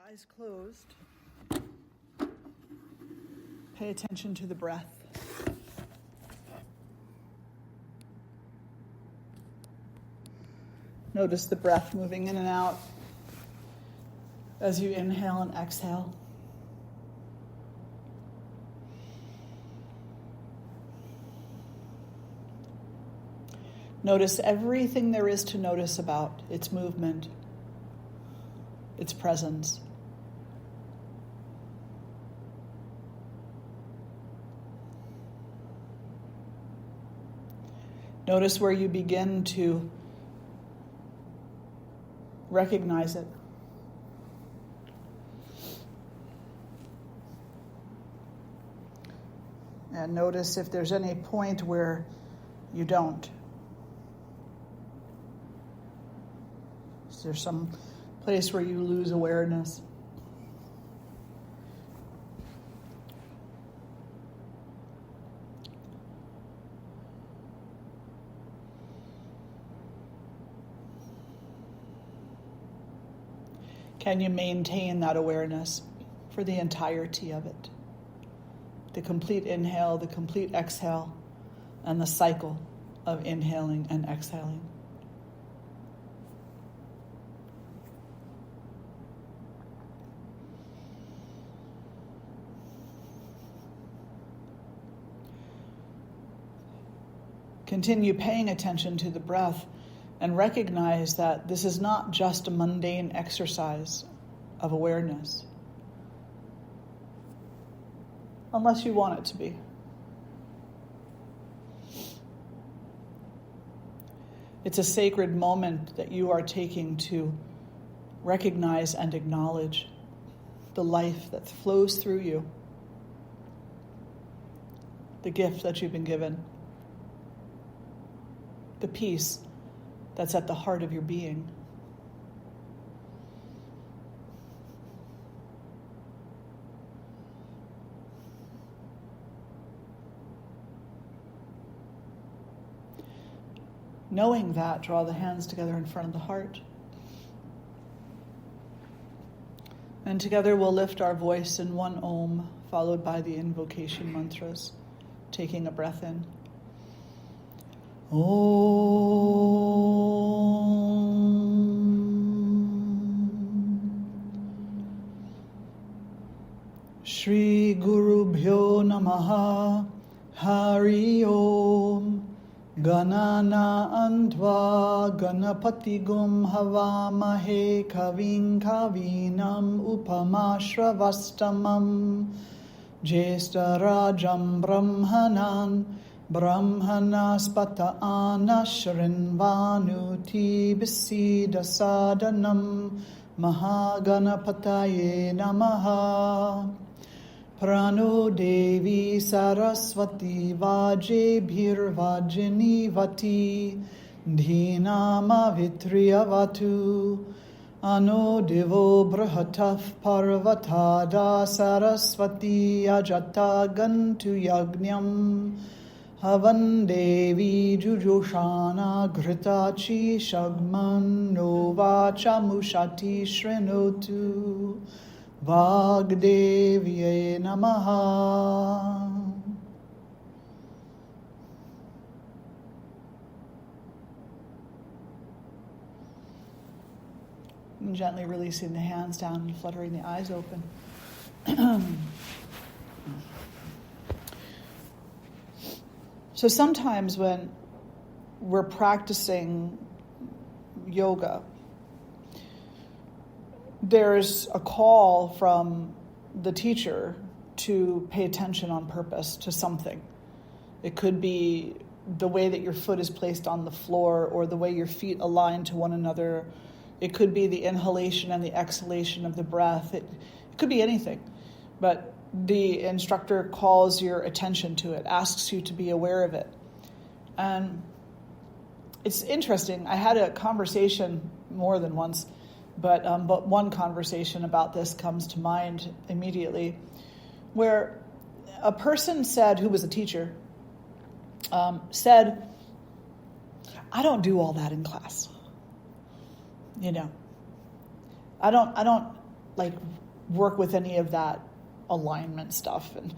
Eyes closed. Pay attention to the breath. Notice the breath moving in and out as you inhale and exhale. Notice everything there is to notice about its movement, its presence. Notice where you begin to recognize it. And notice if there's any point where you don't. Is there some place where you lose awareness? Can you maintain that awareness for the entirety of it? The complete inhale, the complete exhale, and the cycle of inhaling and exhaling. Continue paying attention to the breath and recognize that this is not just a mundane exercise of awareness, unless you want it to be. It's a sacred moment that you are taking to recognize and acknowledge the life that flows through you, the gift that you've been given, the peace that's at the heart of your being. Knowing that, draw the hands together in front of the heart. And together we'll lift our voice in one Om, followed by the invocation mantras, taking a breath in. Shri Guru Bhyo Namaha Hari Om Ganana Antva Ganapati Gum Havamahe Kavin Kavinam Upamashravastamam Jesta Rajam Brahmanan Brahmanaspata Anashrinvanuti Bisida Sadanam Mahaganapataye Namaha Prano Devi Saraswati Vajebhir Vajini Vati Dhinama Vitriyavatu Ano Divo Brahataf Parvatada Saraswati Ajata Gantu Yagnyam Havan Devi Jujushana Ghritachi Shagman Nova Chamushati Shrinotu Vagdeviye Namaha. And gently releasing the hands down and fluttering the eyes open. So sometimes when we're practicing yoga, there's a call from the teacher to pay attention on purpose to something. It could be the way that your foot is placed on the floor or the way your feet align to one another. It could be the inhalation and the exhalation of the breath. It could be anything. But the instructor calls your attention to it, asks you to be aware of it. And it's interesting. I had a conversation more than once, but one conversation about this comes to mind immediately, where a person said, who was a teacher, said, I don't do all that in class. You know, I don't like work with any of that alignment stuff and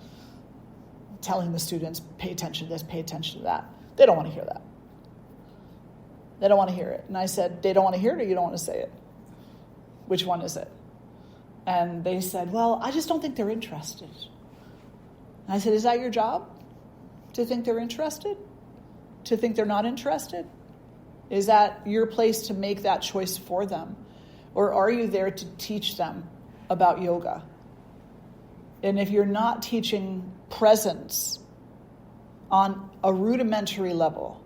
telling the students, pay attention to this, pay attention to that. They don't want to hear that. They don't want to hear it. And I said, they don't want to hear it or you don't want to say it? Which one is it? And they said, well, I just don't think they're interested. And I said, is that your job? To think they're interested? To think they're not interested? Is that your place to make that choice for them? Or are you there to teach them about yoga? And if you're not teaching presence on a rudimentary level,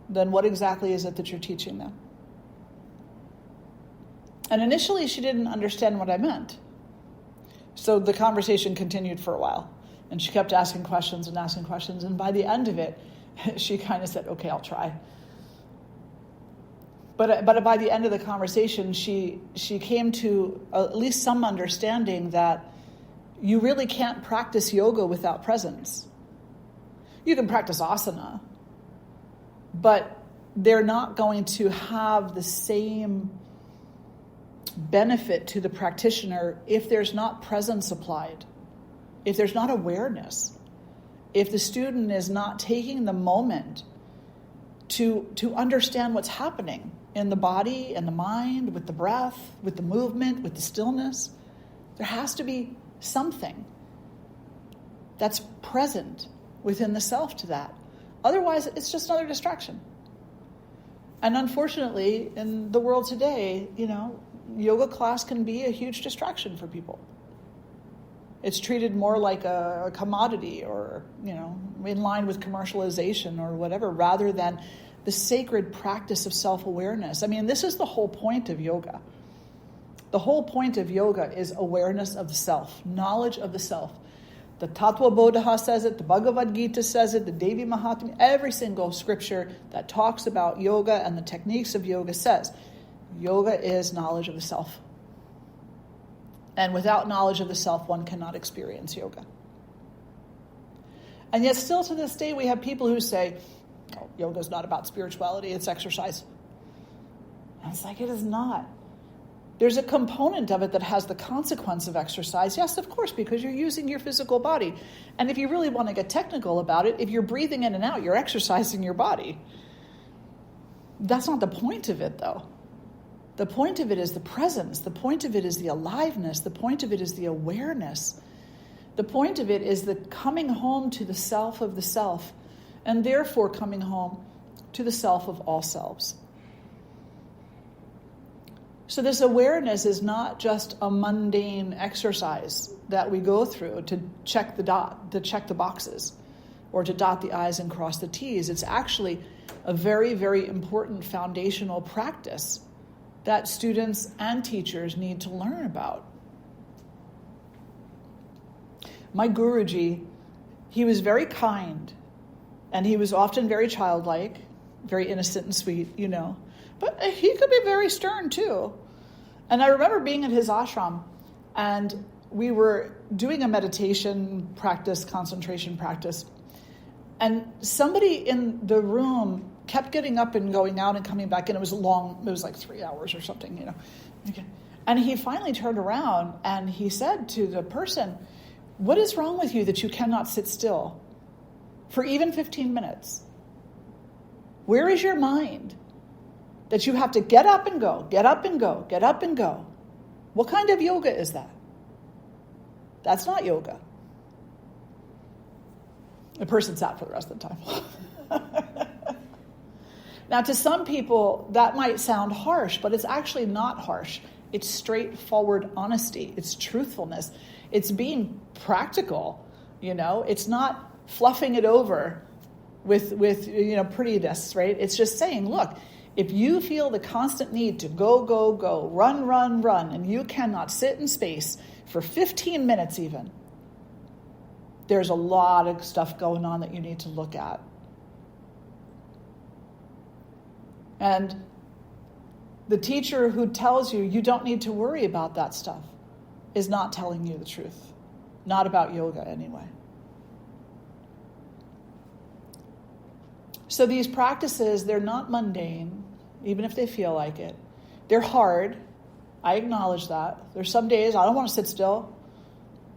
then what exactly is it that you're teaching them? And initially she didn't understand what I meant. So the conversation continued for a while. And she kept asking questions. And by the end of it, she kind of said, okay, I'll try. But by the end of the conversation, she came to at least some understanding that you really can't practice yoga without presence. You can practice asana, but they're not going to have the same benefit to the practitioner if there's not presence applied, if there's not awareness, if the student is not taking the moment to understand what's happening in the body and the mind, with the breath, with the movement, with the stillness. There has to be something that's present within the self to that. Otherwise, it's just another distraction. And unfortunately, in the world today, yoga class can be a huge distraction for people. It's treated more like a commodity or, in line with commercialization or whatever, rather than the sacred practice of self-awareness. I mean, this is the whole point of yoga. The whole point of yoga is awareness of the self, knowledge of the self. The Tattva Bodha says it, the Bhagavad Gita says it, the Devi Mahatmya, every single scripture that talks about yoga and the techniques of yoga says, yoga is knowledge of the self. And without knowledge of the self, one cannot experience yoga. And yet still to this day, we have people who say, oh, yoga is not about spirituality, it's exercise. And it's like, it is not. There's a component of it that has the consequence of exercise. Yes, of course, because you're using your physical body. And if you really want to get technical about it, if you're breathing in and out, you're exercising your body. That's not the point of it, though. The point of it is the presence. The point of it is the aliveness. The point of it is the awareness. The point of it is the coming home to the self of the self, and therefore coming home to the self of all selves. So this awareness is not just a mundane exercise that we go through to check the boxes, or to dot the I's and cross the T's. It's actually a very, very important foundational practice that students and teachers need to learn about. My Guruji, he was very kind, and he was often very childlike, very innocent and sweet, but he could be very stern too. And I remember being at his ashram, and we were doing a meditation practice, concentration practice, and somebody in the room kept getting up and going out and coming back, and it was long, it was like 3 hours or something, Okay. And he finally turned around and he said to the person, "What is wrong with you that you cannot sit still for even 15 minutes? Where is your mind that you have to get up and go, get up and go, get up and go? What kind of yoga is that? That's not yoga." The person sat for the rest of the time. Now, to some people, that might sound harsh, but it's actually not harsh. It's straightforward honesty. It's truthfulness. It's being practical, It's not fluffing it over with prettiness, right? It's just saying, look, if you feel the constant need to go, go, go, run, run, run, and you cannot sit in space for 15 minutes even, there's a lot of stuff going on that you need to look at. And the teacher who tells you you don't need to worry about that stuff is not telling you the truth. Not about yoga anyway. So these practices, they're not mundane, even if they feel like it. They're hard. I acknowledge that. There's some days I don't want to sit still.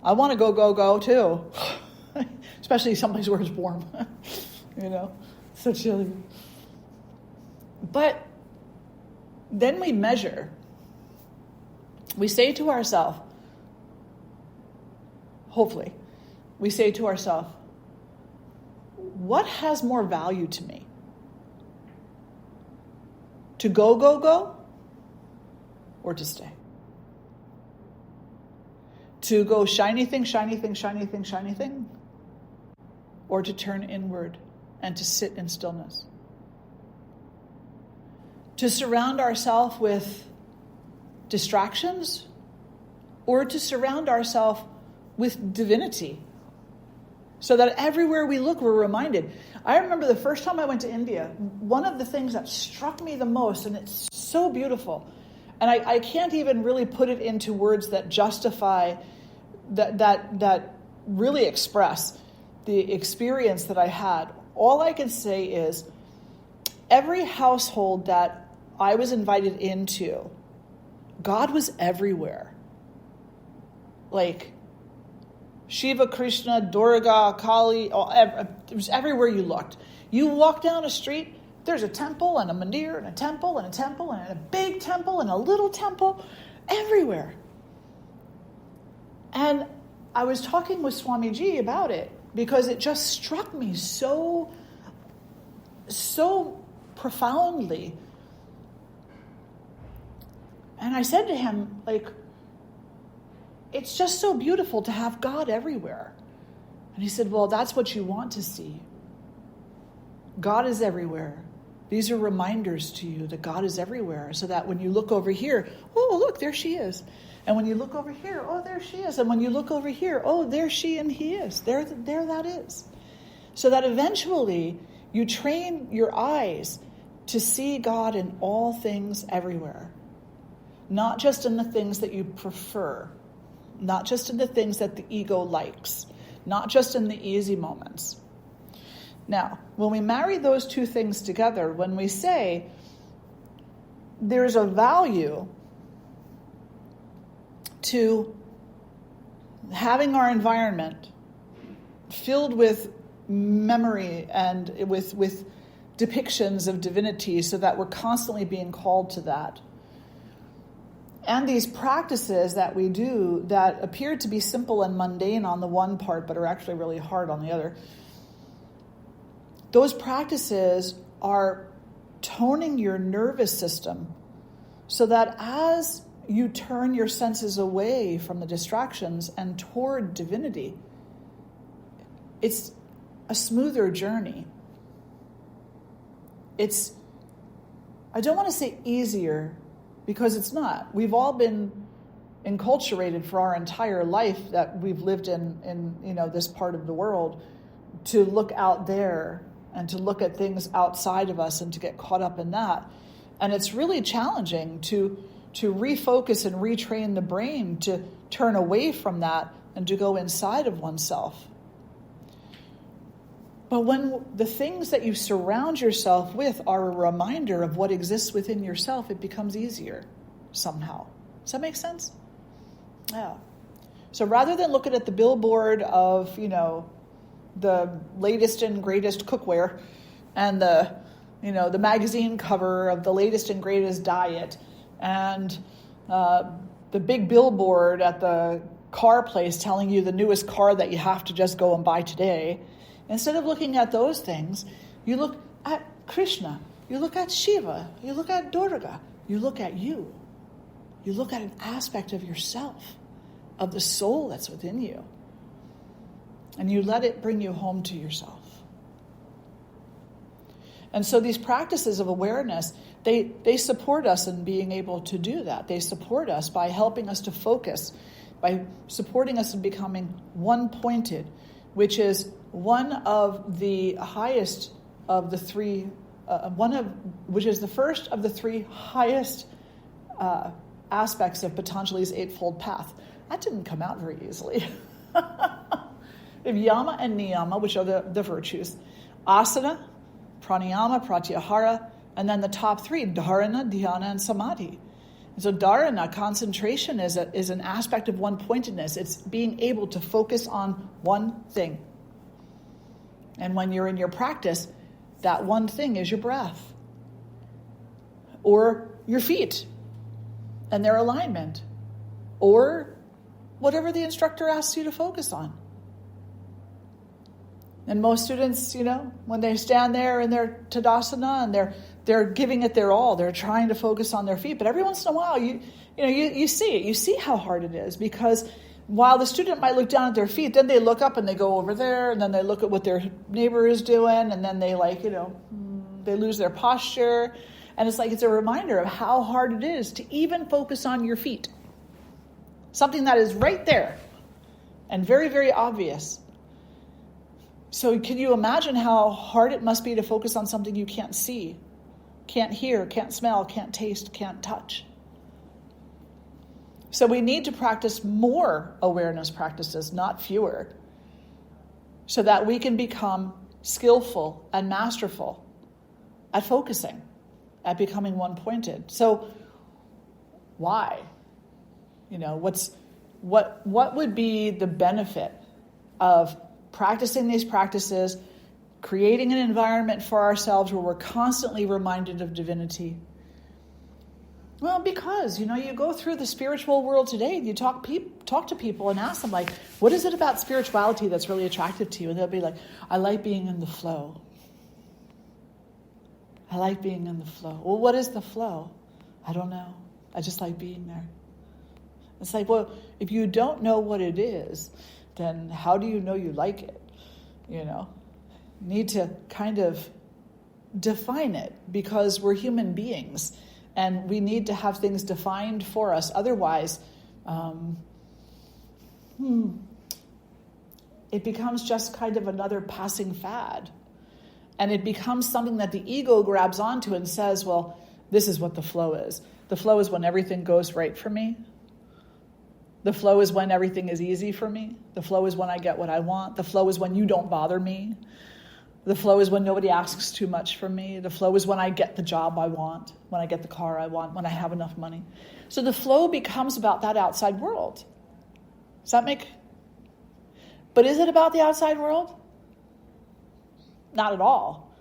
I want to go too. Especially someplace where it's warm. So chilly. But then we measure. We say to ourselves, hopefully, we say to ourselves, what has more value to me? To go, or to stay? To go shiny thing, or to turn inward and to sit in stillness? To surround ourselves with distractions, or to surround ourselves with divinity, so that everywhere we look, we're reminded. I remember the first time I went to India, one of the things that struck me the most, and it's so beautiful, and I can't even really put it into words that justify, that really express the experience that I had. All I can say is, every household that I was invited into, God was everywhere. Like Shiva, Krishna, Durga, Kali, it was everywhere you looked. You walk down a street, there's a temple and a mandir and a temple and a temple and a big temple and a little temple, everywhere. And I was talking with Swamiji about it because it just struck me so profoundly. And I said to him, it's just so beautiful to have God everywhere. And he said, well, that's what you want to see. God is everywhere. These are reminders to you that God is everywhere, so that when you look over here, oh, look, there she is. And when you look over here, oh, there she is. And when you look over here, oh, there she and he is. There that is. So that eventually you train your eyes to see God in all things everywhere. Not just in the things that you prefer. Not just in the things that the ego likes. Not just in the easy moments. Now, when we marry those two things together, when we say there's a value to having our environment filled with memory and with depictions of divinity, so that we're constantly being called to that. And these practices that we do that appear to be simple and mundane on the one part, but are actually really hard on the other, those practices are toning your nervous system so that as you turn your senses away from the distractions and toward divinity, it's a smoother journey. It's, I don't want to say easier, because it's not. We've all been enculturated for our entire life that we've lived in this part of the world, to look out there and to look at things outside of us and to get caught up in that. And it's really challenging to refocus and retrain the brain to turn away from that and to go inside of oneself. But when the things that you surround yourself with are a reminder of what exists within yourself, it becomes easier somehow. Does that make sense? Yeah. So rather than looking at the billboard of, the latest and greatest cookware and the magazine cover of the latest and greatest diet and the big billboard at the car place telling you the newest car that you have to just go and buy today, instead of looking at those things, you look at Krishna, you look at Shiva, you look at Durga, you look at you. You look at an aspect of yourself, of the soul that's within you, and you let it bring you home to yourself. And so these practices of awareness, they support us in being able to do that. They support us by helping us to focus, by supporting us in becoming one-pointed, which is one of the highest of the three, which is the first of the three highest aspects of Patanjali's Eightfold Path. That didn't come out very easily. We have yama and niyama, which are the virtues. Asana, pranayama, pratyahara, and then the top three, dharana, dhyana, and samadhi. So dharana, concentration, is an aspect of one-pointedness. It's being able to focus on one thing. And when you're in your practice, that one thing is your breath. Or your feet and their alignment. Or whatever the instructor asks you to focus on. And most students, when they stand there in their Tadasana and they're giving it their all, they're trying to focus on their feet. But every once in a while, you see it. You see how hard it is, because while the student might look down at their feet, then they look up and they go over there, and then they look at what their neighbor is doing, and then they they lose their posture. And it's a reminder of how hard it is to even focus on your feet. Something that is right there and very, very obvious. So can you imagine how hard it must be to focus on something you can't see, can't hear, can't smell, can't taste, can't touch? So we need to practice more awareness practices, not fewer, so that we can become skillful and masterful at focusing, at becoming one-pointed. So why? What would be the benefit of practicing these practices, creating an environment for ourselves where we're constantly reminded of divinity? Well, because, you go through the spiritual world today, and you talk to people and ask them, what is it about spirituality that's really attractive to you? And they'll be like, I like being in the flow. I like being in the flow. Well, what is the flow? I don't know. I just like being there. It's well, if you don't know what it is, then how do you know you like it? Need to kind of define it, because we're human beings and we need to have things defined for us. Otherwise, it becomes just kind of another passing fad. And it becomes something that the ego grabs onto and says, well, this is what the flow is. The flow is when everything goes right for me. The flow is when everything is easy for me. The flow is when I get what I want. The flow is when you don't bother me. The flow is when nobody asks too much from me. The flow is when I get the job I want, when I get the car I want, when I have enough money. So the flow becomes about that outside world. Does that make... But is it about the outside world? Not at all.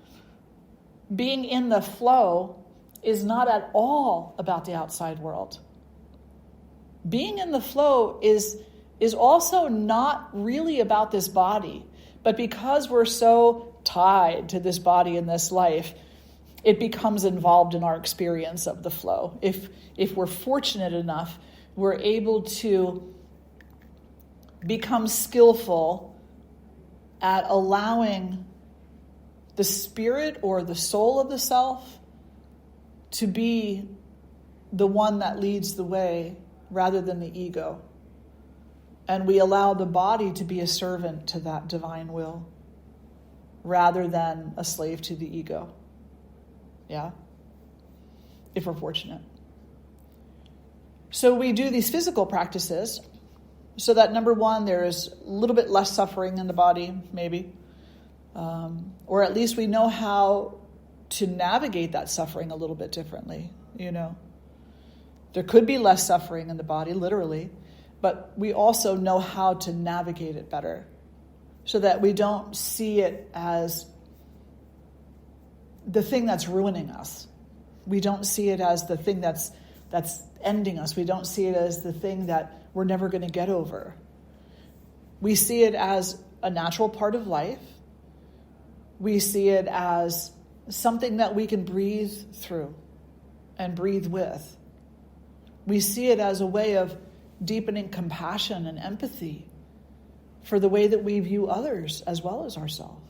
Being in the flow is not at all about the outside world. Being in the flow is also not really about this body, but because we're so tied to this body in this life, it becomes involved in our experience of the flow. If we're fortunate enough, we're able to become skillful at allowing the spirit or the soul of the self to be the one that leads the way rather than the ego. And we allow the body to be a servant to that divine will rather than a slave to the ego. Yeah? If we're fortunate. So we do these physical practices so that, number one, there is a little bit less suffering in the body, maybe. Or at least we know how to navigate that suffering a little bit differently, There could be less suffering in the body, literally, but we also know how to navigate it better so that we don't see it as the thing that's ruining us. We don't see it as the thing that's ending us. We don't see it as the thing that we're never going to get over. We see it as a natural part of life. We see it as something that we can breathe through and breathe with. We see it as a way of deepening compassion and empathy for the way that we view others as well as ourselves.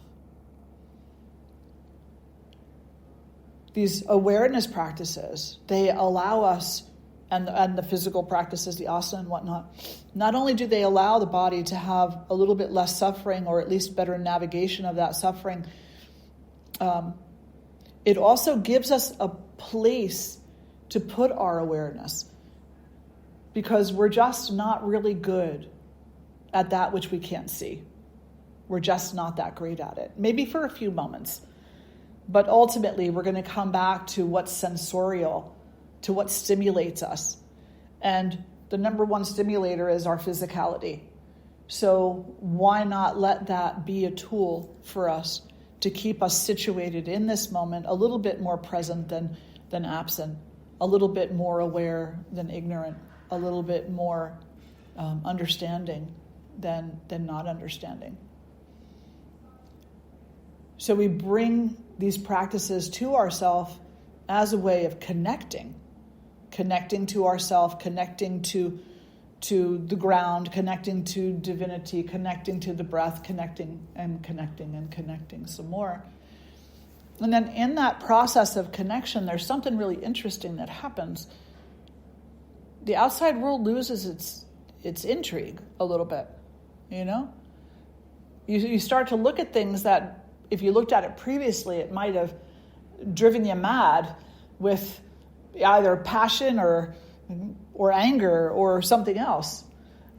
These awareness practices, they allow us, and the physical practices, the asana and whatnot, not only do they allow the body to have a little bit less suffering, or at least better navigation of that suffering, it also gives us a place to put our awareness, because we're just not really good at that which we can't see. We're just not that great at it. Maybe for a few moments. But ultimately, we're going to come back to what's sensorial to what stimulates us. And the number one stimulator is our physicality. So why not let that be a tool for us to keep us situated in this moment, a little bit more present than absent, a little bit more aware than ignorant, a little bit more understanding than not understanding. So we bring these practices to ourselves as a way of connecting to ourselves, connecting to the ground, connecting to divinity, connecting to the breath, connecting some more. And then in that process of connection, there's something really interesting that happens. The outside world loses its intrigue a little bit, you know? You start to look at things that, if you looked at it previously, it might have driven you mad with either passion or anger or something else.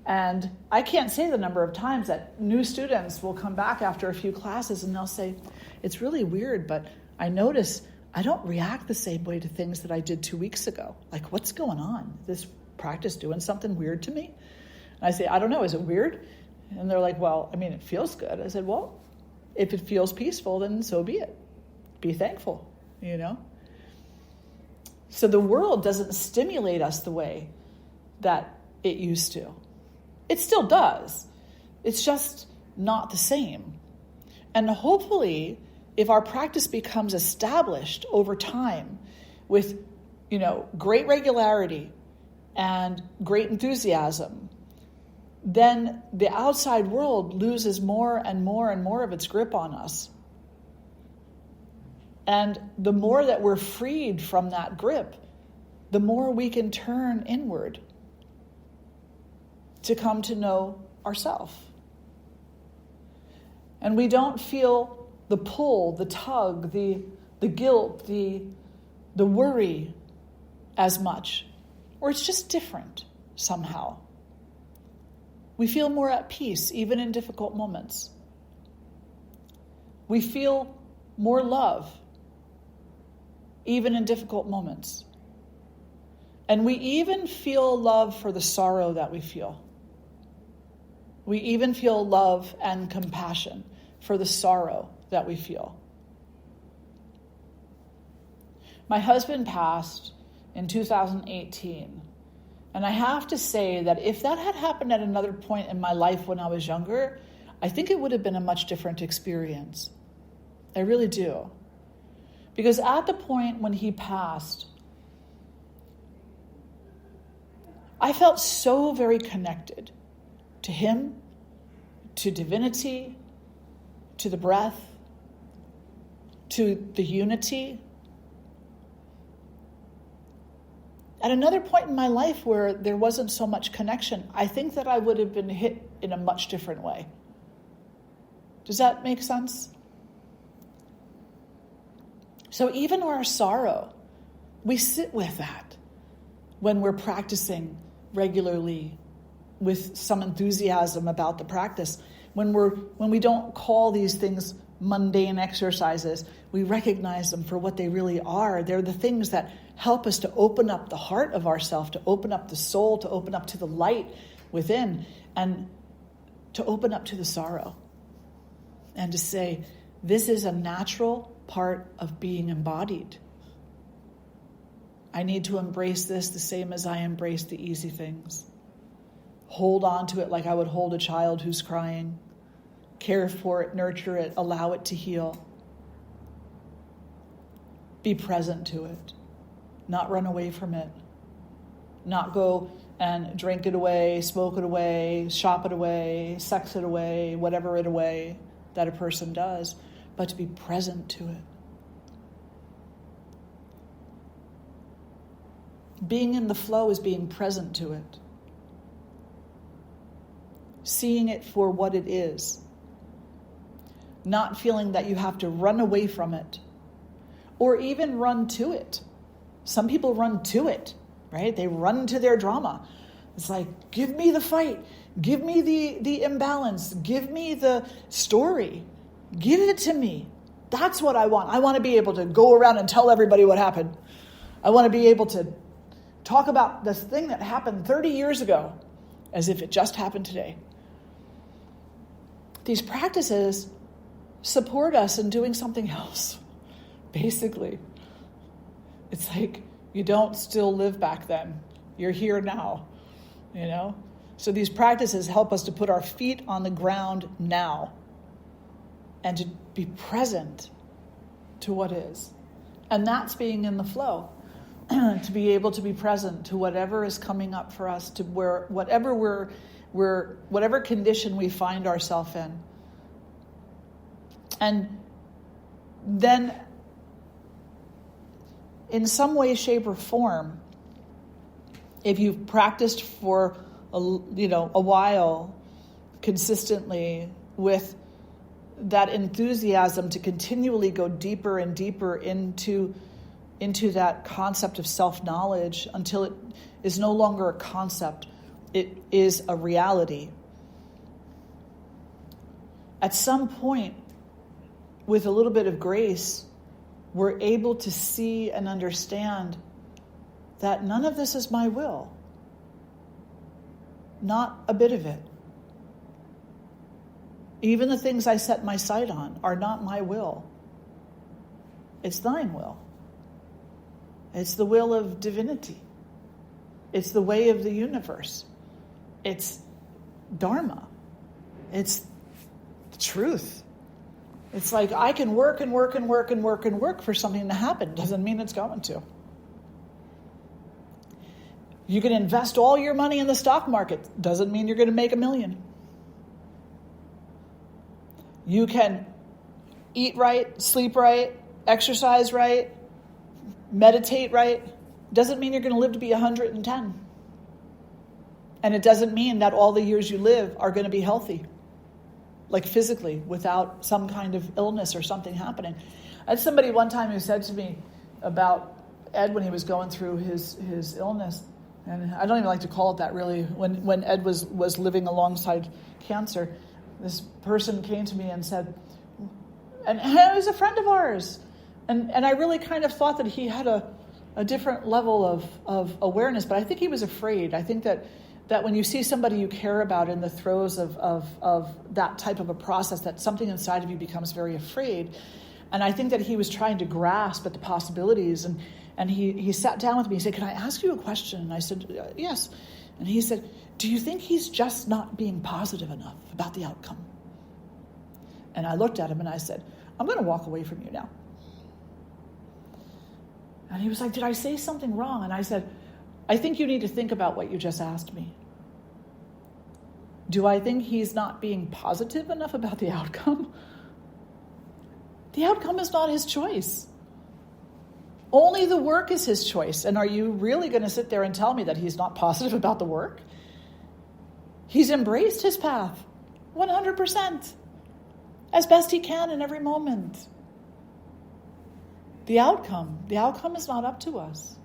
And I can't say the number of times that new students will come back after a few classes and they'll say, it's really weird, but I notice I don't react the same way to things that I did 2 weeks ago. Like, what's going on? This practice doing something weird to me? And I say, I don't know, is it weird? And they're like, well, I mean, it feels good. I said, well, if it feels peaceful, then so be it. Be thankful, you know? So the world doesn't stimulate us the way that it used to. It still does. It's just not the same. And hopefully, if our practice becomes established over time with, great regularity and great enthusiasm, then the outside world loses more and more and more of its grip on us. And the more that we're freed from that grip, the more we can turn inward to come to know ourselves. And we don't feel the pull, the tug, the guilt, the worry as much. Or it's just different somehow. We feel more at peace, even in difficult moments. We feel more love, even in difficult moments. And we even feel love for the sorrow that we feel. We even feel love and compassion for the sorrow that we feel. My husband passed in 2018. And I have to say that if that had happened at another point in my life when I was younger, I think it would have been a much different experience. I really do. Because at the point when he passed, I felt so very connected to him, to divinity, to the breath, to the unity. At another point in my life where there wasn't so much connection, I think that I would have been hit in a much different way. Does that make sense? So even our sorrow, we sit with that when we're practicing regularly with some enthusiasm about the practice. When we don't call these things mundane exercises, we recognize them for what they really are. They're the things that help us to open up the heart of ourselves, to open up the soul, to open up to the light within, and to open up to the sorrow. And to say, this is a natural part of being embodied. I need to embrace this the same as I embrace the easy things. Hold on to it like I would hold a child who's crying. Care for it, nurture it, allow it to heal. Be present to it. Not run away from it. Not go and drink it away, smoke it away, shop it away, sex it away, whatever it away that a person does, but to be present to it. Being in the flow is being present to it. Seeing it for what it is. Not feeling that you have to run away from it or even run to it. Some people run to it, right? They run to their drama. It's like, give me the fight. Give me the imbalance. Give me the story. Give it to me. That's what I want. I want to be able to go around and tell everybody what happened. I want to be able to talk about this thing that happened 30 years ago as if it just happened today. These practices support us in doing something else, basically. It's like you don't still live back then. You're here now, So these practices help us to put our feet on the ground now and to be present to what is. And that's being in the flow, to be able to be present to whatever is coming up for us, to whatever condition we find ourselves in. And then, in some way, shape, or form, if you've practiced for a while, consistently, with that enthusiasm to continually go deeper and deeper into that concept of self-knowledge until it is no longer a concept, it is a reality. At some point, with a little bit of grace, we're able to see and understand that none of this is my will. Not a bit of it. Even the things I set my sight on are not my will. It's thine will. It's the will of divinity. It's the way of the universe. It's Dharma. It's the truth. It's like I can work and work and work and work and work for something to happen. Doesn't mean it's going to. You can invest all your money in the stock market. Doesn't mean you're going to make $1 million. You can eat right, sleep right, exercise right, meditate right. Doesn't mean you're going to live to be 110. And it doesn't mean that all the years you live are going to be healthy, like physically, without some kind of illness or something happening. I had somebody one time who said to me about Ed when he was going through his illness, and I don't even like to call it that really, when Ed was living alongside cancer, this person came to me and said, and he was a friend of ours, and I really kind of thought that he had a different level of awareness, but I think he was afraid. I think that when you see somebody you care about in the throes of that type of a process, that something inside of you becomes very afraid. And I think that he was trying to grasp at the possibilities. And he sat down with me. He said, "Can I ask you a question?" And I said, "Yes." And he said, "Do you think he's just not being positive enough about the outcome?" And I looked at him and I said, "I'm going to walk away from you now." And he was like, "Did I say something wrong?" And I said, "I think you need to think about what you just asked me. Do I think he's not being positive enough about the outcome? The outcome is not his choice. Only the work is his choice. And are you really going to sit there and tell me that he's not positive about the work? He's embraced his path 100%, as best he can in every moment. The outcome is not up to us.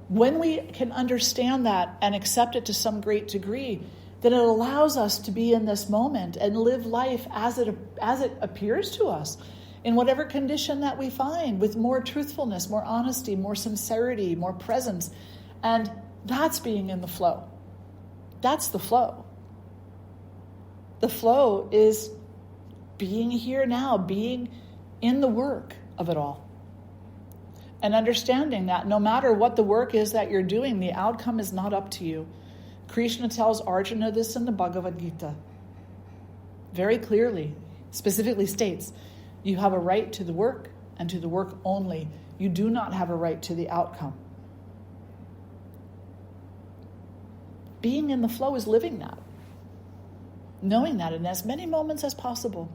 When we can understand that and accept it to some great degree, then it allows us to be in this moment and live life as it appears to us, in whatever condition that we find, with more truthfulness, more honesty, more sincerity, more presence. And that's being in the flow. That's the flow. The flow is being here now, being in the work of it all. And understanding that no matter what the work is that you're doing, the outcome is not up to you. Krishna tells Arjuna this in the Bhagavad Gita. Very clearly, specifically states, you have a right to the work and to the work only. You do not have a right to the outcome. Being in the flow is living that. Knowing that in as many moments as possible.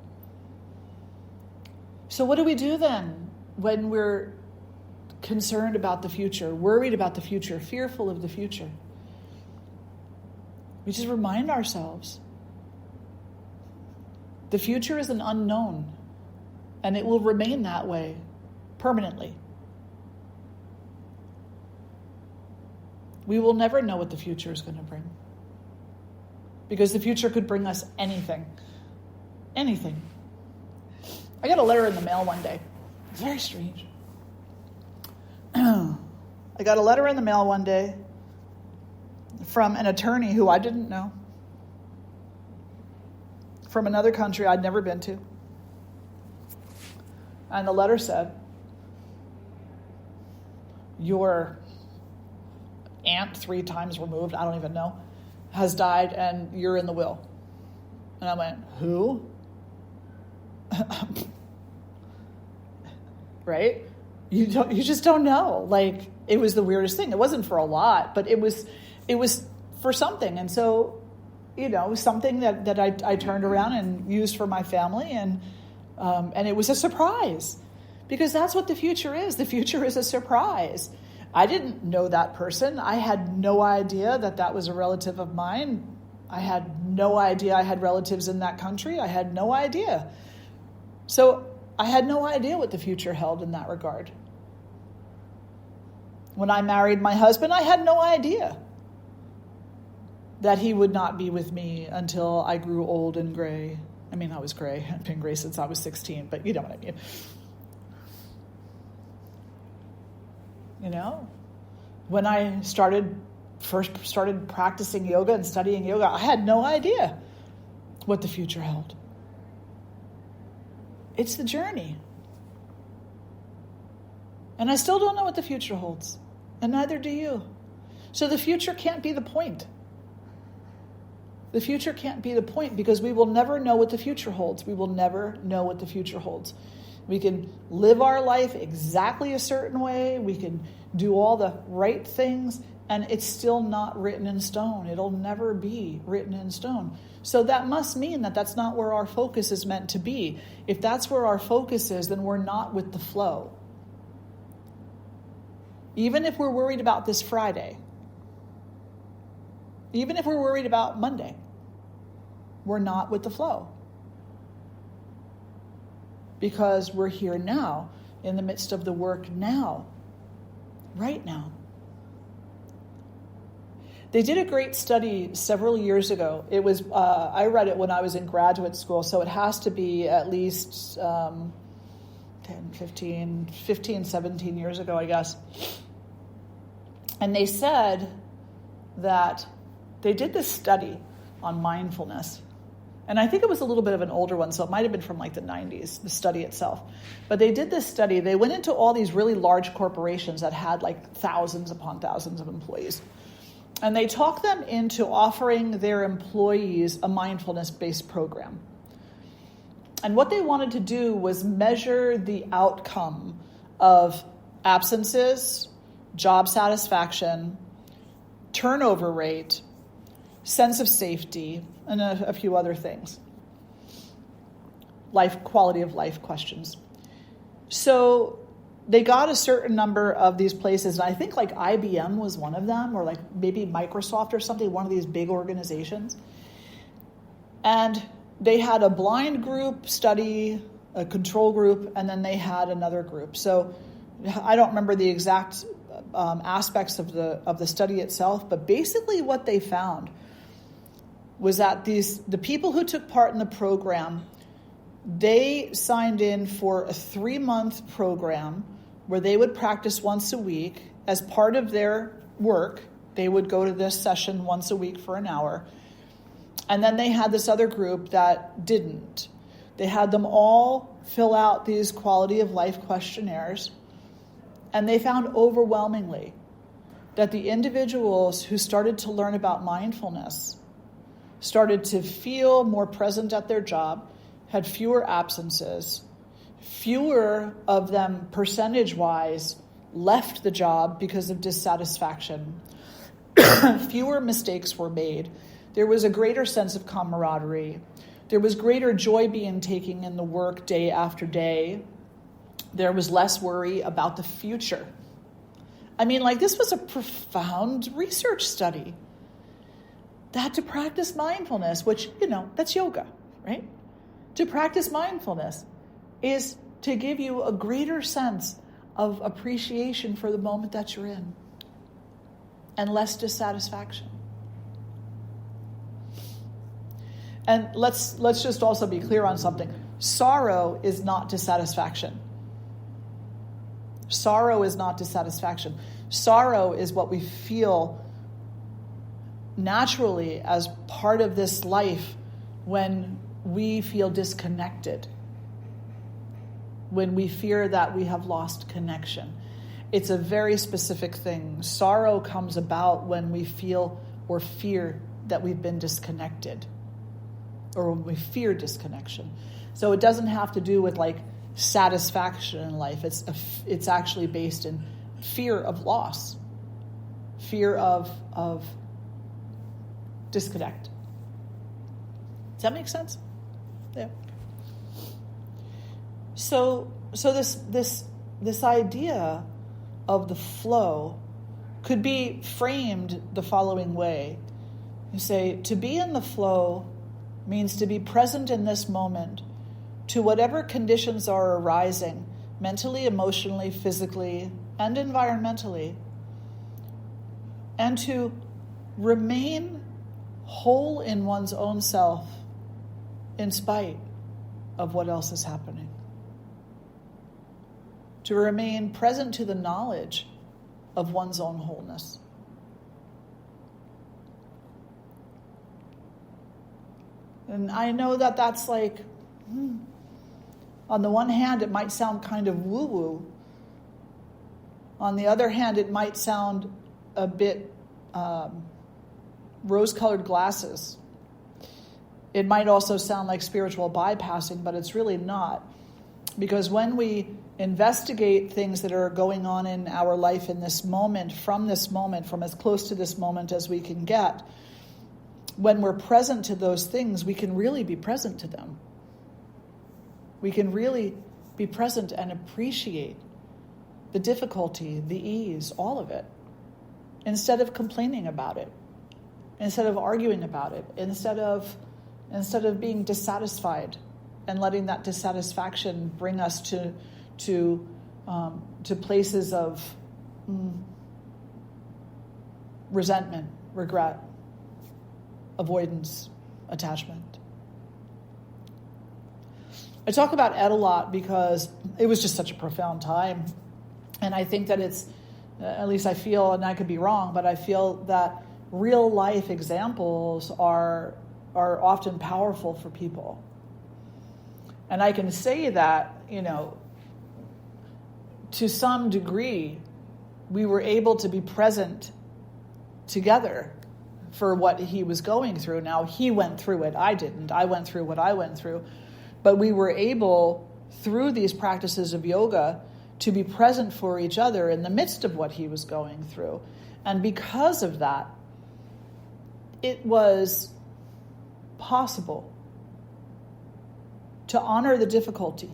So what do we do then when we're concerned about the future, worried about the future, fearful of the future? We just remind ourselves the future is an unknown, and it will remain that way permanently. We will never know what the future is going to bring, because the future could bring us anything. Anything. I got a letter in the mail one day. It's very strange. I got a letter in the mail one day from an attorney who I didn't know, from another country I'd never been to. And the letter said, your aunt 3 times removed, I don't even know, has died and you're in the will. And I went, who? Right? You just don't know. Like, it was the weirdest thing. It wasn't for a lot, but it was for something. And so, something that I turned around and used for my family, and it was a surprise, because that's what the future is. The future is a surprise. I didn't know that person. I had no idea that was a relative of mine. I had no idea I had relatives in that country. I had no idea. So I had no idea what the future held in that regard. When I married my husband, I had no idea that he would not be with me until I grew old and gray. I mean, I was gray. I've been gray since I was 16, but you know what I mean. When I first started practicing yoga and studying yoga, I had no idea what the future held. It's the journey. And I still don't know what the future holds, and neither do you. So the future can't be the point. The future can't be the point, because we will never know what the future holds. We will never know what the future holds. We can live our life exactly a certain way. We can do all the right things, and it's still not written in stone. It'll never be written in stone. So that must mean that that's not where our focus is meant to be. If that's where our focus is, then we're not with the flow. Even if we're worried about this Friday, even if we're worried about Monday, we're not with the flow. Because we're here now, in the midst of the work now, right now. They did a great study several years ago. It was I read it when I was in graduate school, so it has to be at least 15, 17 years ago, I guess. And they said that they did this study on mindfulness. And I think it was a little bit of an older one, so it might have been from like the 90s, the study itself. But they did this study. They went into all these really large corporations that had like thousands upon thousands of employees. And they talked them into offering their employees a mindfulness-based program. And what they wanted to do was measure the outcome of absences, job satisfaction, turnover rate, sense of safety, and a few other things. Quality of life questions. So they got a certain number of these places, and I think like IBM was one of them, or like maybe Microsoft or something, one of these big organizations. And they had a blind group study, a control group, and then they had another group. So I don't remember the exact aspects of the study itself, but basically what they found was that the people who took part in the program, they signed in for a 3-month program where they would practice once a week. As part of their work, they would go to this session once a week for an hour. And then they had this other group that didn't. They had them all fill out these quality of life questionnaires. And they found overwhelmingly that the individuals who started to learn about mindfulness started to feel more present at their job, had fewer absences, fewer of them percentage-wise left the job because of dissatisfaction, fewer mistakes were made, there was a greater sense of camaraderie, there was greater joy being taken in the work day after day, there was less worry about the future. I mean, like, this was a profound research study. That to practice mindfulness, which, that's yoga, right? To practice mindfulness is to give you a greater sense of appreciation for the moment that you're in and less dissatisfaction. And let's just also be clear on something. Sorrow is not dissatisfaction. Sorrow is not dissatisfaction. Sorrow is what we feel naturally as part of this life when we feel disconnected, when we fear that we have lost connection. It's a very specific thing. Sorrow comes about when we feel or fear that we've been disconnected, or when we fear disconnection. So it doesn't have to do with like satisfaction in life. It's actually based in fear of loss, fear of disconnect. Does that make sense? Yeah. So this idea of the flow could be framed the following way. You say, to be in the flow means to be present in this moment to whatever conditions are arising, mentally, emotionally, physically, and environmentally, and to remain whole in one's own self in spite of what else is happening. To remain present to the knowledge of one's own wholeness. And I know that that's like, on the one hand, it might sound kind of woo-woo. On the other hand, it might sound a bit rose-colored glasses. It might also sound like spiritual bypassing, but it's really not. Because when we investigate things that are going on in our life in this moment, from as close to this moment as we can get, when we're present to those things, we can really be present to them. We can really be present and appreciate the difficulty, the ease, all of it, instead of complaining about it, instead of arguing about it, instead of being dissatisfied and letting that dissatisfaction bring us to places of resentment, regret, avoidance, attachment. I talk about Ed a lot because it was just such a profound time. And I think that it's, at least I feel, and I could be wrong, but I feel that real life examples are often powerful for people. And I can say that, to some degree, we were able to be present together for what he was going through. Now, he went through it. I didn't. I went through what I went through. But we were able, through these practices of yoga, to be present for each other in the midst of what he was going through. And because of that, it was possible to honor the difficulty,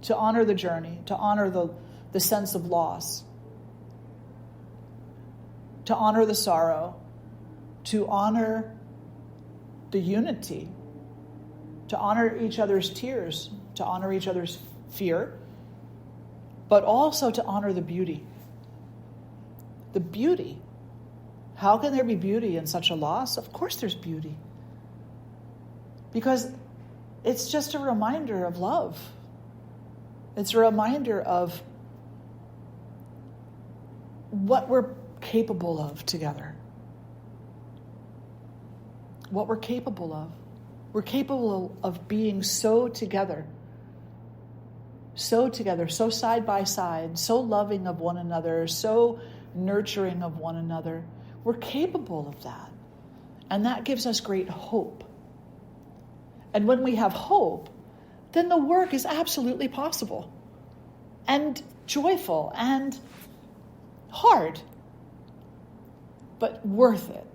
to honor the journey, to honor the sense of loss, to honor the sorrow, to honor the unity, to honor each other's tears, to honor each other's fear, but also to honor the beauty. The beauty. How can there be beauty in such a loss? Of course there's beauty. Because it's just a reminder of love. It's a reminder of what we're capable of together. What we're capable of. We're capable of being so together, so side by side, so loving of one another, so nurturing of one another. We're capable of that. And that gives us great hope. And when we have hope, then the work is absolutely possible and joyful and hard, but worth it.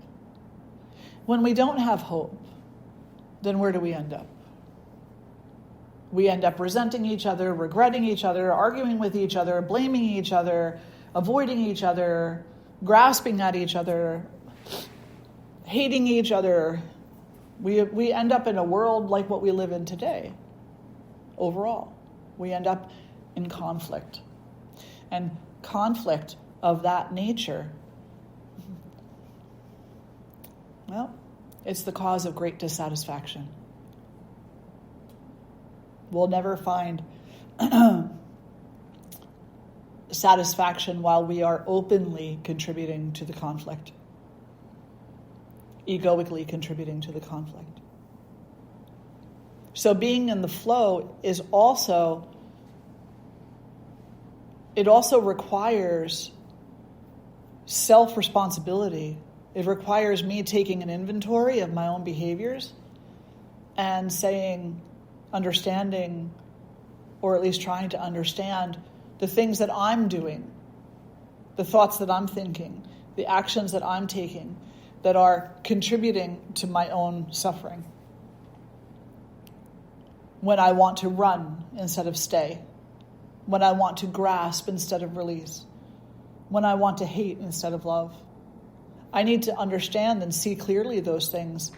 When we don't have hope, then where do we end up? We end up resenting each other, regretting each other, arguing with each other, blaming each other, avoiding each other, grasping at each other, hating each other. We end up in a world like what we live in today. Overall, we end up in conflict. And conflict of that nature, well, it's the cause of great dissatisfaction. We'll never find satisfaction while we are openly contributing to the conflict, egoically contributing to the conflict. So being in the flow is also, it also requires self-responsibility. It requires me taking an inventory of my own behaviors and saying, understanding, or at least trying to understand the things that I'm doing, the thoughts that I'm thinking, the actions that I'm taking that are contributing to my own suffering. When I want to run instead of stay, when I want to grasp instead of release, when I want to hate instead of love. I need to understand and see clearly those things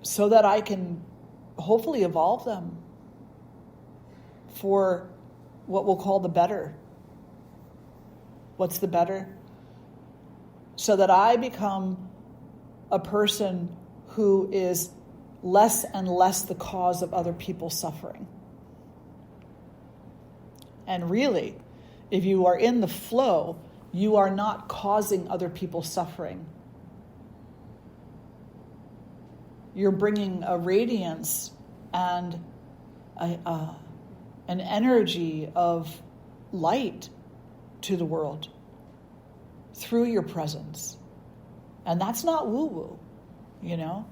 so that I can hopefully evolve them for what we'll call the better. What's the better? So that I become a person who is less and less the cause of other people's suffering. And really, if you are in the flow, you are not causing other people's suffering. You're bringing a radiance and an energy of light to the world through your presence. And that's not woo-woo, you know?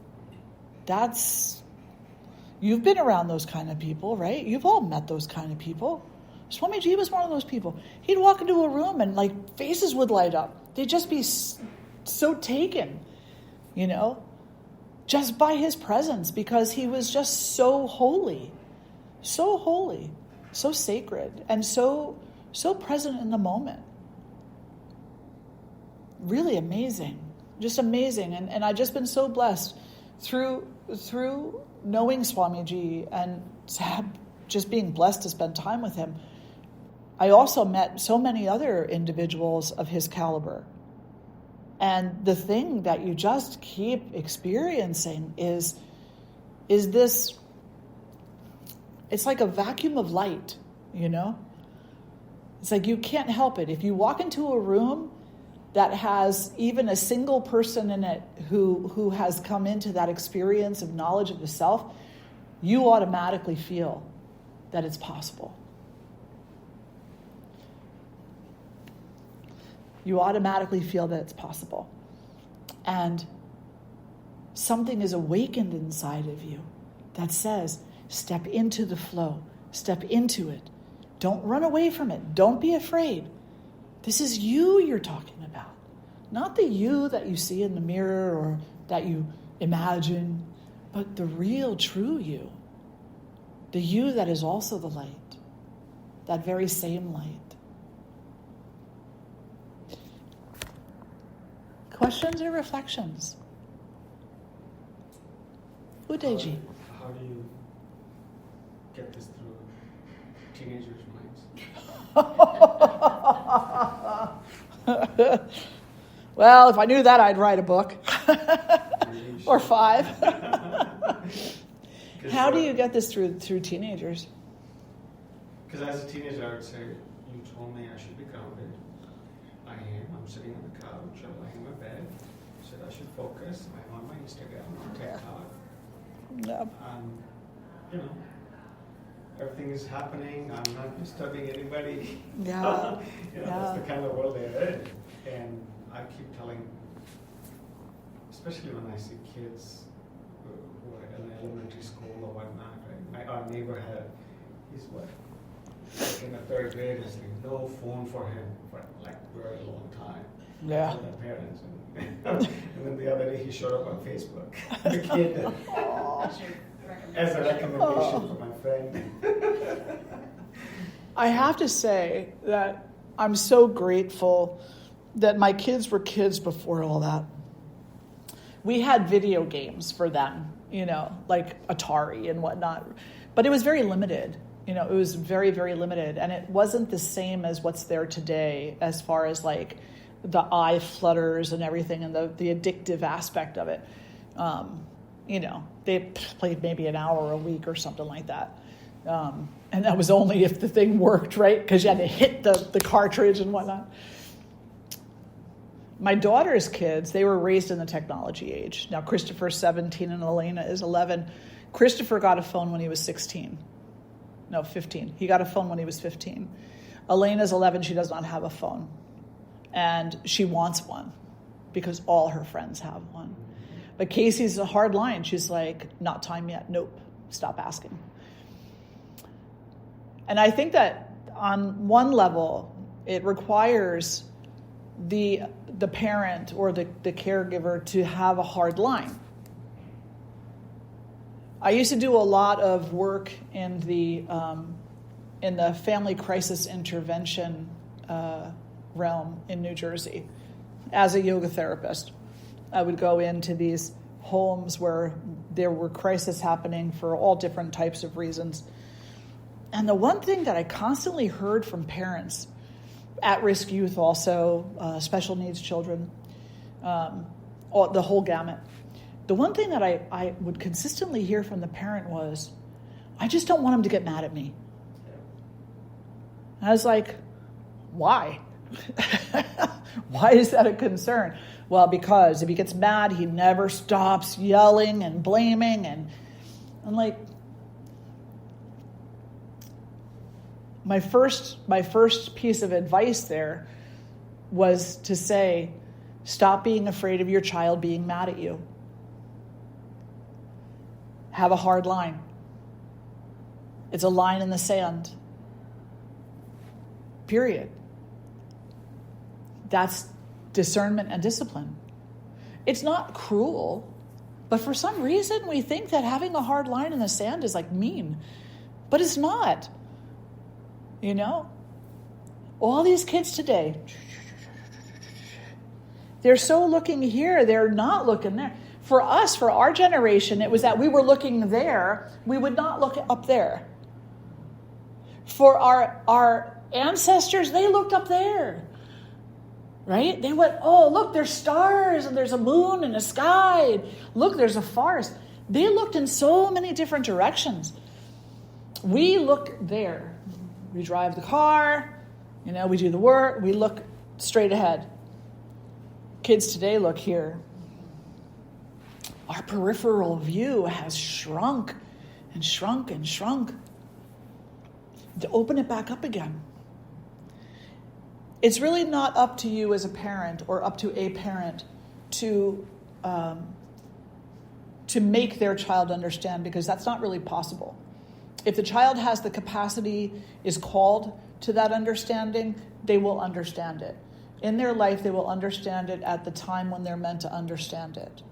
You've been around those kind of people, right? You've all met those kind of people. Swamiji was one of those people. He'd walk into a room and faces would light up. They'd just be so taken, you know, just by his presence, because he was just so holy, so sacred, and so present in the moment. Really amazing, just amazing. And I've just been so blessed through knowing Swamiji and just being blessed to spend time with him. I also met so many other individuals of his caliber. And the thing that you just keep experiencing is this, it's like a vacuum of light, you know? It's like you can't help it. If you walk into a room that has even a single person in it who has come into that experience of knowledge of the self, you automatically feel that it's possible. You automatically feel that it's possible. And something is awakened inside of you that says, step into the flow, step into it. Don't run away from it. Don't be afraid. This is you you're talking about, not the you that you see in the mirror or that you imagine, but the real, true you, the you that is also the light, that very same light. Questions or reflections? Udeji. How do you get this through teenagers' minds? Well, if I knew that, I'd write a book. Or 5. How do you get this through teenagers? Because as a teenager, I would say, you told me I should be grounded. I am. I'm sitting on the couch. I'm lying in my bed. You said I should focus. I'm on my Instagram, on TikTok. Yep. You know, everything is happening. I'm not disturbing anybody. Yeah. That's the kind of world they're in. And I keep telling, especially when I see kids who are in elementary school or whatnot, right? Our neighbor he's in the 3rd grade, there's no phone for him for a very long time. Yeah. From the parents. And then the other day he showed up on Facebook. The kid. As a recommendation for my friend. I have to say that I'm so grateful that my kids were kids before all that. We had video games for them, like Atari and whatnot, but it was very limited. It was very, very limited, and it wasn't the same as what's there today as far as the eye flutters and everything and the addictive aspect of it. They played maybe an hour a week or something like that. And that was only if the thing worked, right? Because you had to hit the cartridge and whatnot. My daughter's kids, they were raised in the technology age. Now, Christopher's 17 and Elena is 11. Christopher got a phone when he was 15. No, 15. He got a phone when he was 15. Elena's 11. She does not have a phone. And she wants one because all her friends have one. But Casey's a hard line. She's like, not time yet. Nope. Stop asking. And I think that on one level, it requires the parent or the caregiver to have a hard line. I used to do a lot of work in the family crisis intervention realm in New Jersey as a yoga therapist. I would go into these homes where there were crises happening for all different types of reasons. And the one thing that I constantly heard from parents, at-risk youth also, special needs children, the whole gamut. The one thing that I would consistently hear from the parent was, I just don't want him to get mad at me. I was like, why? Why is that a concern? Well, because if he gets mad, he never stops yelling and blaming. And I'm like, my first piece of advice there was to say, stop being afraid of your child being mad at you. Have a hard line. It's a line in the sand. Period. That's discernment and discipline. It's not cruel, but for some reason we think that having a hard line in the sand is like mean, but it's not. You know, all these kids today, they're so looking here, they're not looking there. For us, for our generation, it was that we were looking there, we would not look up there. For our ancestors, they looked up there, right? They went, oh, look, there's stars, and there's a moon and a sky. Look, there's a forest. They looked in so many different directions. We look there. We drive the car, we do the work, we look straight ahead. Kids today look here. Our peripheral view has shrunk and shrunk and shrunk. To open it back up again. It's really not up to you as a parent or up to a parent to make their child understand, because that's not really possible. If the child has the capacity, is called to that understanding, they will understand it. In their life, they will understand it at the time when they're meant to understand it.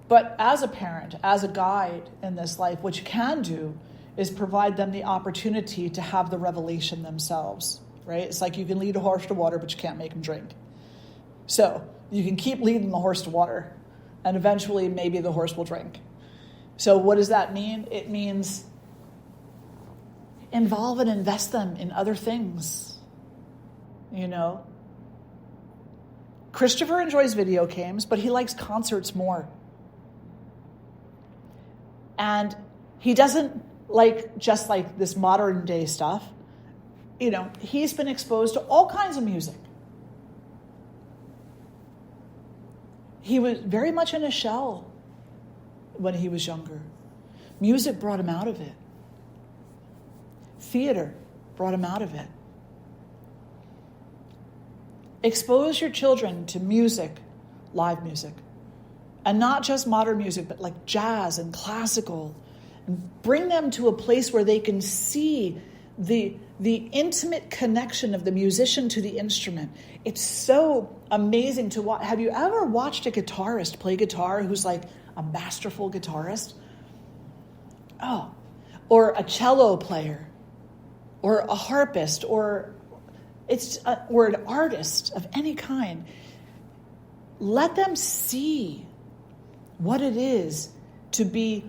But as a parent, as a guide in this life, what you can do is provide them the opportunity to have the revelation themselves, right? It's like you can lead a horse to water, but you can't make him drink. So you can keep leading the horse to water, and eventually maybe the horse will drink. So what does that mean? It means involve and invest them in other things. Christopher enjoys video games, but he likes concerts more. And he doesn't just like this modern day stuff. He's been exposed to all kinds of music. He was very much in a shell when he was younger. Music brought him out of it. Theater brought him out of it. Expose your children to music, live music, and not just modern music, but like jazz and classical. And bring them to a place where they can see the intimate connection of the musician to the instrument. It's so amazing to watch. Have you ever watched a guitarist play guitar who's like a masterful guitarist? Oh, or a cello player, or a harpist, or an artist of any kind. Let them see what it is to be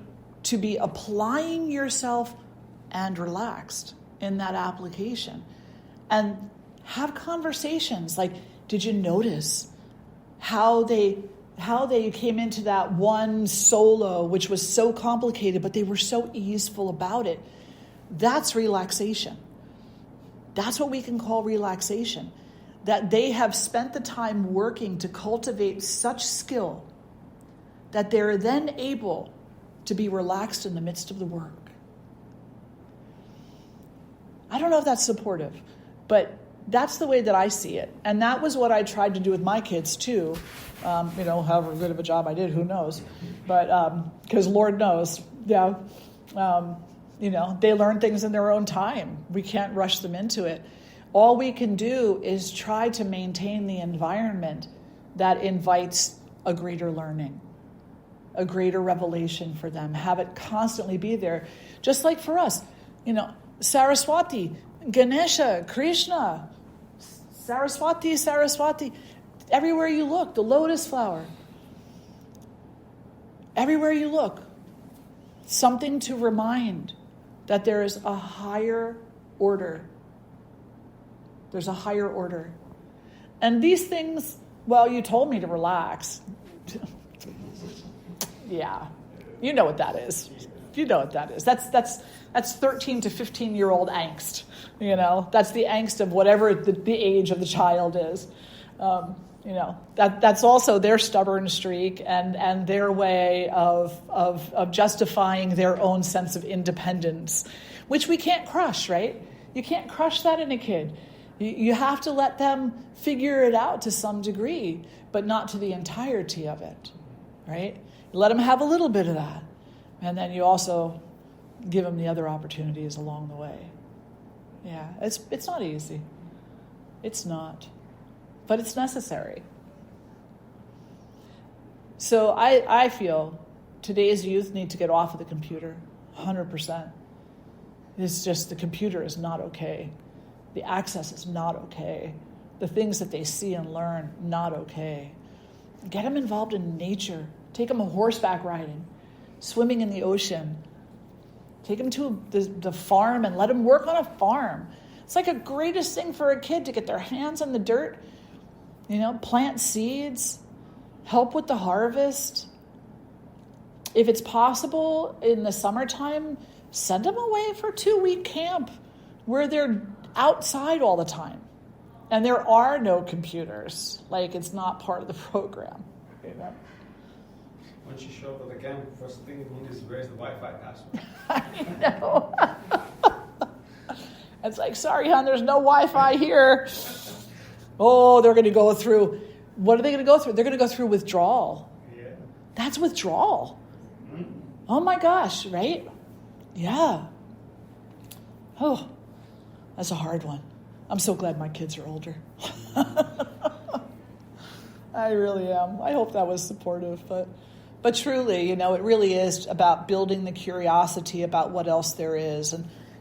applying yourself and relaxed in that application. And have conversations like, did you notice how they came into that one solo, which was so complicated, but they were so easeful about it? That's relaxation. That's what we can call relaxation. That they have spent the time working to cultivate such skill that they're then able to be relaxed in the midst of the work. I don't know if that's supportive, but that's the way that I see it. And that was what I tried to do with my kids too. However good of a job I did, who knows? But because Lord knows, yeah. They learn things in their own time. We can't rush them into it. All we can do is try to maintain the environment that invites a greater learning, a greater revelation for them. Have it constantly be there. Just like for us, Saraswati, Ganesha, Krishna, Saraswati. Everywhere you look, the lotus flower. Everywhere you look, something to remind that there is a higher order. There's a higher order. And these things, well, you told me to relax. Yeah. You know what that is. You know what that is. That's 13 to 15-year-old angst. That's the angst of whatever the age of the child is. That's also their stubborn streak and their way of justifying their own sense of independence, which we can't crush, right? You can't crush that in a kid. You have to let them figure it out to some degree, but not to the entirety of it, right? You let them have a little bit of that, and then you also give them the other opportunities along the way. Yeah, it's not easy. It's not. But it's necessary. So I feel today's youth need to get off of the computer, 100%. It's just the computer is not okay. The access is not okay. The things that they see and learn, not okay. Get them involved in nature. Take them horseback riding, swimming in the ocean. Take them to the farm and let them work on a farm. It's like a greatest thing for a kid to get their hands in the dirt, plant seeds, help with the harvest. If it's possible in the summertime, send them away for a 2-week camp where they're outside all the time. And there are no computers. It's not part of the program. Once you show up at the camp, first thing you need is where's the Wi-Fi password? I know. It's like, sorry, hon, there's no Wi-Fi here. Oh, they're going to go through. What are they going to go through? They're going to go through withdrawal. Yeah. That's withdrawal. Oh my gosh, right? Yeah. Oh, that's a hard one. I'm so glad my kids are older. I really am. I hope that was supportive, but truly, it really is about building the curiosity about what else there is,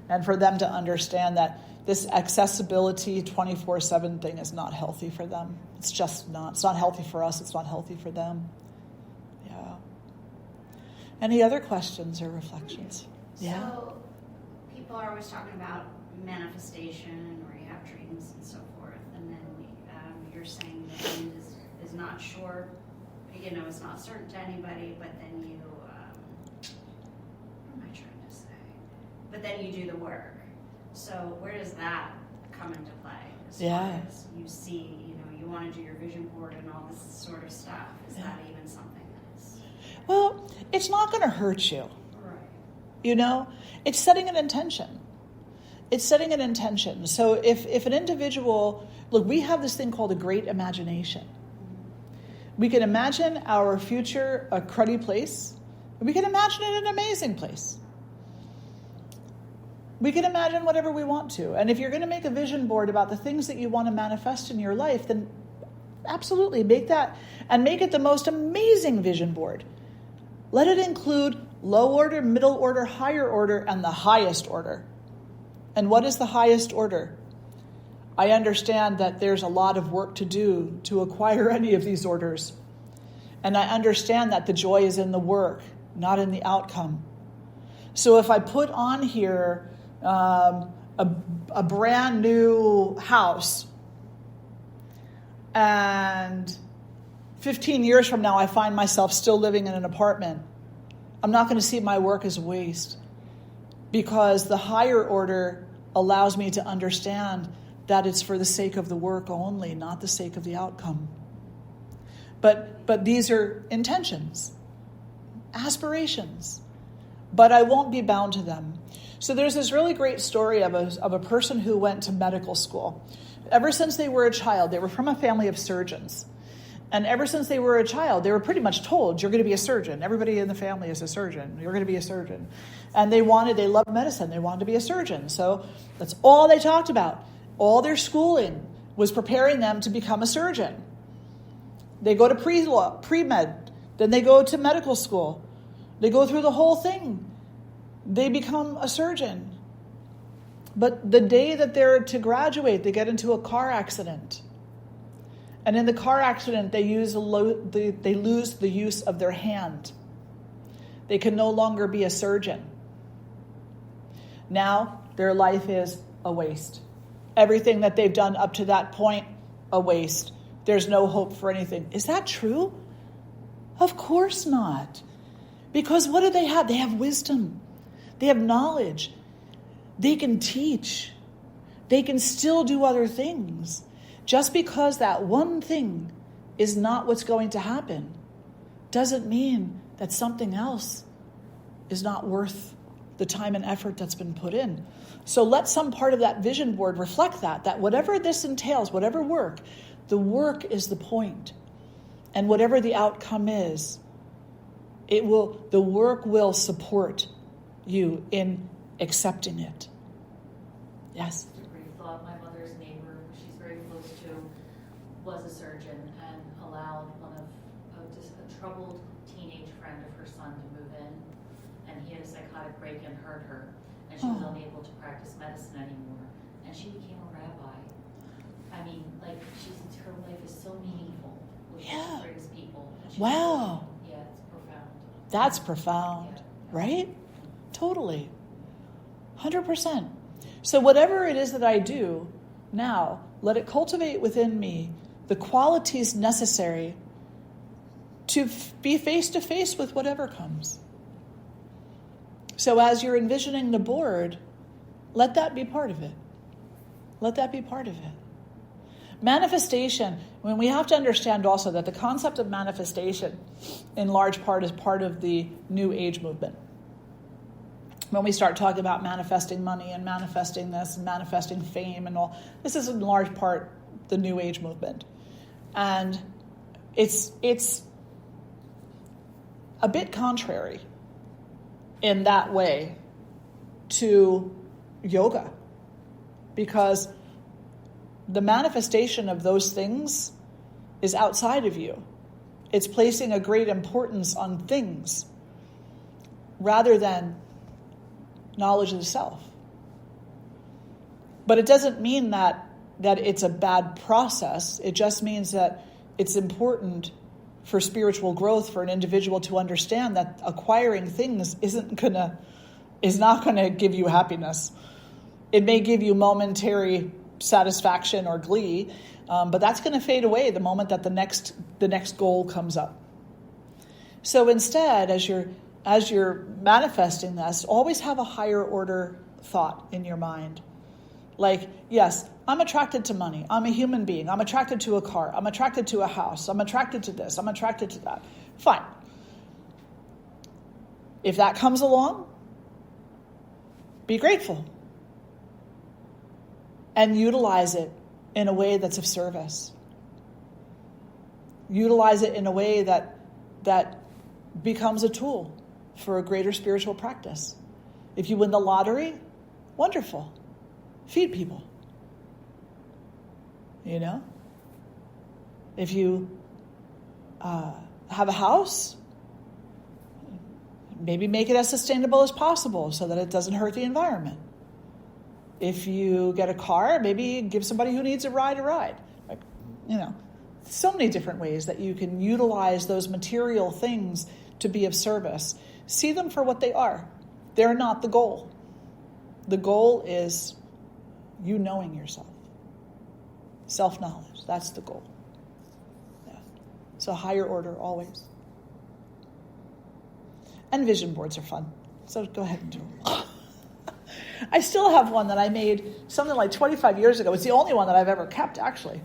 and for them to understand that this accessibility 24/7 thing is not healthy for them. It's just not. It's not healthy for us. It's not healthy for them. Yeah. Any other questions or reflections? Yeah. So people are always talking about manifestation, or you have dreams and so forth, and then you're saying the end is not sure. It's not certain to anybody, but then what am I trying to say? But then you do the work. So where does that come into play? As far as you see, you want to do your vision board and all this sort of stuff. Is that even something that's... Well, it's not going to hurt you. Right. It's setting an intention. It's setting an intention. So if an individual, look, we have this thing called a great imagination. We can imagine our future a cruddy place. We can imagine it an amazing place. We can imagine whatever we want to. And if you're going to make a vision board about the things that you want to manifest in your life, then absolutely make that and make it the most amazing vision board. Let it include low order, middle order, higher order, and the highest order. And what is the highest order? I understand that there's a lot of work to do to acquire any of these orders. And I understand that the joy is in the work, not in the outcome. So if I put on here a brand new house, and 15 years from now I find myself still living in an apartment, I'm not going to see my work as a waste. because the higher order allows me to understand that it's for the sake of the work only, not the sake of the outcome. But these are intentions, aspirations, but I won't be bound to them. So there's this really great story of a person who went to medical school. Ever since they were a child, they were from a family of surgeons. And ever since they were a child, they were pretty much told, you're going to be a surgeon. Everybody in the family is a surgeon. You're going to be a surgeon. And they loved medicine. They wanted to be a surgeon. So that's all they talked about. All their schooling was preparing them to become a surgeon. They go to pre-med, then they go to medical school. They go through the whole thing. They become a surgeon. But the day that they're to graduate, they get into a car accident. And in the car accident, they lose the use of their hand. They can no longer be a surgeon. Now, their life is a waste. Everything that they've done up to that point, a waste. There's no hope for anything. Is that true? Of course not. Because what do they have? They have wisdom. They have knowledge. They can teach. They can still do other things. Just because that one thing is not what's going to happen doesn't mean that something else is not worth the time and effort that's been put in. So let some part of that vision board reflect that whatever this entails, whatever work, the work is the point. And whatever the outcome is, the work will support you in accepting it. Yes? Just a brief thought. My mother's neighbor, she's very close to, was a surgeon and allowed just a troubled teenage friend of her son to move in. And he had a psychotic break and hurt her. And she was unable to practice medicine anymore. And she became a rabbi. I mean, her life is so meaningful with Yeah. brings people. Wow. Yeah, it's profound. That's profound, Yeah. right? Totally. 100%. So whatever it is that I do now, let it cultivate within me the qualities necessary to be face to face with whatever comes. So as you're envisioning the board, let that be part of it. Let that be part of it. Manifestation, when we have to understand also that the concept of manifestation in large part is part of the New Age movement. When we start talking about manifesting money and manifesting this and manifesting fame and all, this is in large part the New Age movement. And it's a bit contrary in that way to yoga, because the manifestation of those things is outside of you. It's placing a great importance on things rather than knowledge of the self. But it doesn't mean that it's a bad process. It just means that it's important for spiritual growth for an individual to understand that acquiring things is not gonna give you happiness. It may give you momentary satisfaction or glee, but that's going to fade away the moment that the next goal comes up. So instead, as you're manifesting this, always have a higher order thought in your mind. Like, yes, I'm attracted to money. I'm a human being. I'm attracted to a car. I'm attracted to a house. I'm attracted to this. I'm attracted to that. Fine. If that comes along, be grateful. And utilize it in a way that's of service. Utilize it in a way that becomes a tool for a greater spiritual practice. If you win the lottery, wonderful. Feed people. You know? If you have a house, maybe make it as sustainable as possible so that it doesn't hurt the environment. If you get a car, maybe give somebody who needs a ride. Like, so many different ways that you can utilize those material things to be of service. See them for what they are. They're not the goal. The goal is you knowing yourself. Self-knowledge, that's the goal. Yeah. So higher order always. And vision boards are fun. So go ahead and do them. I still have one that I made something like 25 years ago. It's the only one that I've ever kept, actually.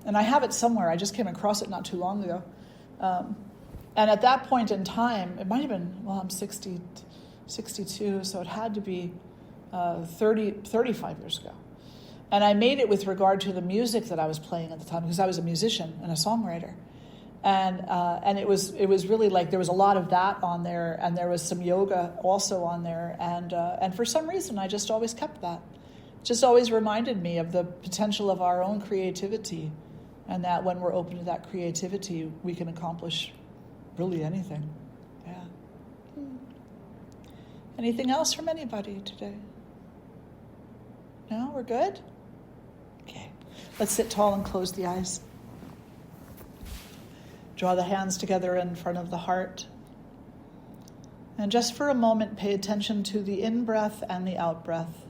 And I have it somewhere. I just came across it not too long ago. And at that point in time, it might have been, well, I'm 62, so it had to be 35 years ago. And I made it with regard to the music that I was playing at the time, because I was a musician and a songwriter. And it was really like there was a lot of that on there, and there was some yoga also on there. And for some reason, I just always kept that. It just always reminded me of the potential of our own creativity, and that when we're open to that creativity, we can accomplish really anything. Yeah. Anything else from anybody today? No, we're good? Okay. Let's sit tall and close the eyes. Draw the hands together in front of the heart. And just for a moment, pay attention to the in-breath and the out-breath.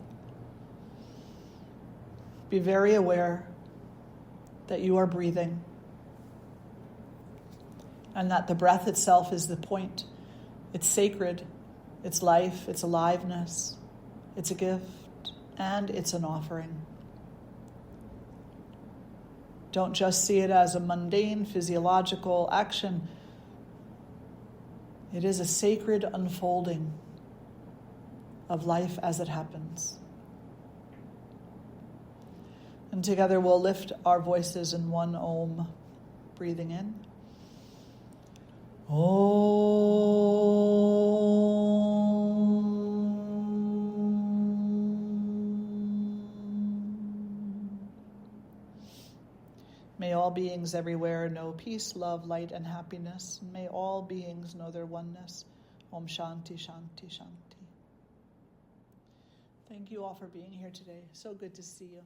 Be very aware that you are breathing, and that the breath itself is the point. It's sacred, it's life, it's aliveness, it's a gift, and it's an offering. Don't just see it as a mundane physiological action. It is a sacred unfolding of life as it happens. And together we'll lift our voices in one Om, breathing in. May all beings everywhere know peace, love, light, and happiness. May all beings know their oneness. Om Shanti, Shanti, Shanti. Thank you all for being here today. So good to see you.